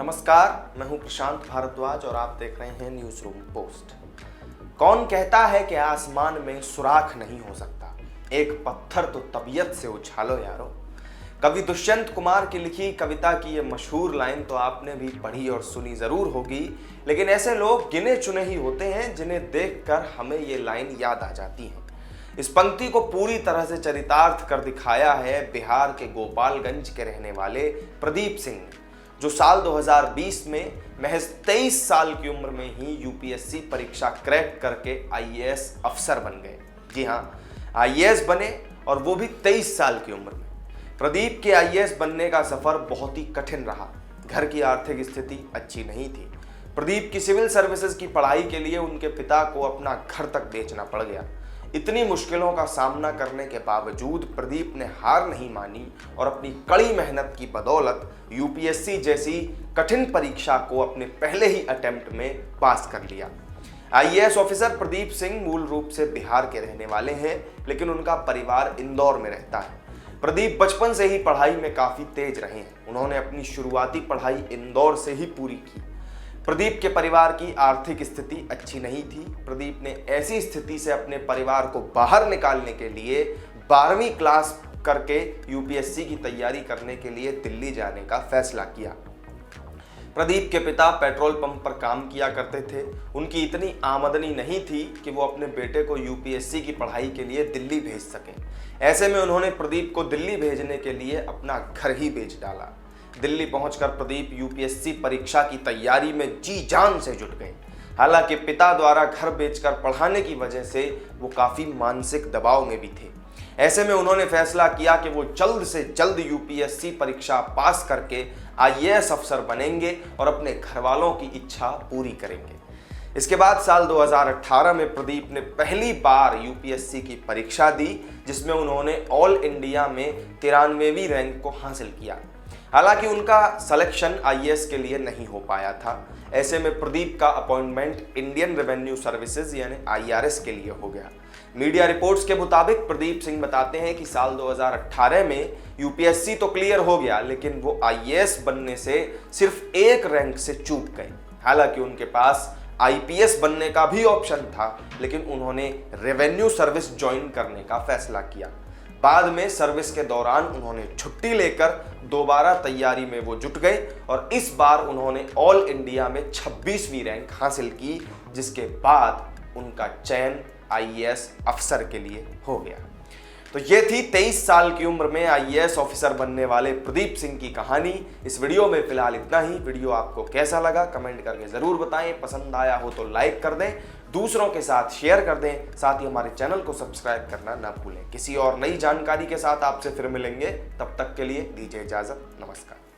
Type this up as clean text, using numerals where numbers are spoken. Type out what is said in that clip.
नमस्कार, मैं हूं प्रशांत भारद्वाज और आप देख रहे हैं न्यूज रूम पोस्ट। कौन कहता है कि आसमान में सुराख नहीं हो सकता, एक पत्थर तो तबीयत से उछालो यारो। कवि दुष्यंत कुमार की लिखी कविता की ये मशहूर लाइन तो आपने भी पढ़ी और सुनी जरूर होगी, लेकिन ऐसे लोग गिने चुने ही होते हैं जिन्हें देखकर हमें ये लाइन याद आ जाती है। इस पंक्ति को पूरी तरह से चरितार्थ कर दिखाया है बिहार के गोपालगंज के रहने वाले प्रदीप सिंह ने, जो साल 2020 में महज 23 साल की उम्र में ही यूपीएससी परीक्षा क्रैक करके आईएएस अफसर बन गए। जी हाँ, आईएएस बने और वो भी 23 साल की उम्र में। प्रदीप के आईएएस बनने का सफर बहुत ही कठिन रहा। घर की आर्थिक स्थिति अच्छी नहीं थी। प्रदीप की सिविल सर्विसेज की पढ़ाई के लिए उनके पिता को अपना घर तक बेचना पड़ गया। इतनी मुश्किलों का सामना करने के बावजूद प्रदीप ने हार नहीं मानी और अपनी कड़ी मेहनत की बदौलत यूपीएससी जैसी कठिन परीक्षा को अपने पहले ही अटेम्प्ट में पास कर लिया। आईएएस ऑफिसर प्रदीप सिंह मूल रूप से बिहार के रहने वाले हैं, लेकिन उनका परिवार इंदौर में रहता है। प्रदीप बचपन से ही पढ़ाई में काफी तेज रहे हैं। उन्होंने अपनी शुरुआती पढ़ाई इंदौर से ही पूरी की। प्रदीप के परिवार की आर्थिक स्थिति अच्छी नहीं थी। प्रदीप ने ऐसी स्थिति से अपने परिवार को बाहर निकालने के लिए 12वीं क्लास करके यूपीएससी की तैयारी करने के लिए दिल्ली जाने का फैसला किया। प्रदीप के पिता पेट्रोल पंप पर काम किया करते थे। उनकी इतनी आमदनी नहीं थी कि वो अपने बेटे को यूपीएससी की पढ़ाई के लिए दिल्ली भेज सकें। ऐसे में उन्होंने प्रदीप को दिल्ली भेजने के लिए अपना घर ही बेच डाला। दिल्ली पहुंचकर प्रदीप यूपीएससी परीक्षा की तैयारी में जी जान से जुट गए। हालांकि पिता द्वारा घर बेचकर पढ़ाने की वजह से वो काफी मानसिक दबाव में भी थे। ऐसे में उन्होंने फैसला किया कि वो जल्द से जल्द यूपीएससी परीक्षा पास करके आईएएस अफसर बनेंगे और अपने घर वालों की इच्छा पूरी करेंगे। इसके बाद साल 2018 में प्रदीप ने पहली बार यूपीएससी की परीक्षा दी, जिसमें उन्होंने ऑल इंडिया में 93वीं रैंक को हासिल किया। हालांकि उनका सिलेक्शन आईएएस के लिए नहीं हो पाया था। ऐसे में प्रदीप का अपॉइंटमेंट इंडियन रेवेन्यू सर्विसेज यानी आईआरएस के लिए हो गया। मीडिया रिपोर्ट्स के मुताबिक प्रदीप सिंह बताते हैं कि साल 2018 में यूपीएससी तो क्लियर हो गया, लेकिन वो आईएएस बनने से सिर्फ एक रैंक से चूक गए। हालांकि उनके पास आईपीएस बनने का भी ऑप्शन था, लेकिन उन्होंने रेवेन्यू सर्विस ज्वाइन करने का फैसला किया। बाद में सर्विस के दौरान उन्होंने छुट्टी लेकर दोबारा तैयारी में वो जुट गए और इस बार उन्होंने ऑल इंडिया में 26वीं रैंक हासिल की, जिसके बाद उनका चयन आईएएस अफसर के लिए हो गया। तो ये थी 23 साल की उम्र में आईएएस ऑफिसर बनने वाले प्रदीप सिंह की कहानी। इस वीडियो में फिलहाल इतना ही। वीडियो आपको कैसा लगा कमेंट करके जरूर बताएं। पसंद आया हो तो लाइक कर दें, दूसरों के साथ शेयर कर दें। साथ ही हमारे चैनल को सब्सक्राइब करना ना भूलें। किसी और नई जानकारी के साथ आपसे फिर मिलेंगे। तब तक के लिए दीजिए इजाजत। नमस्कार।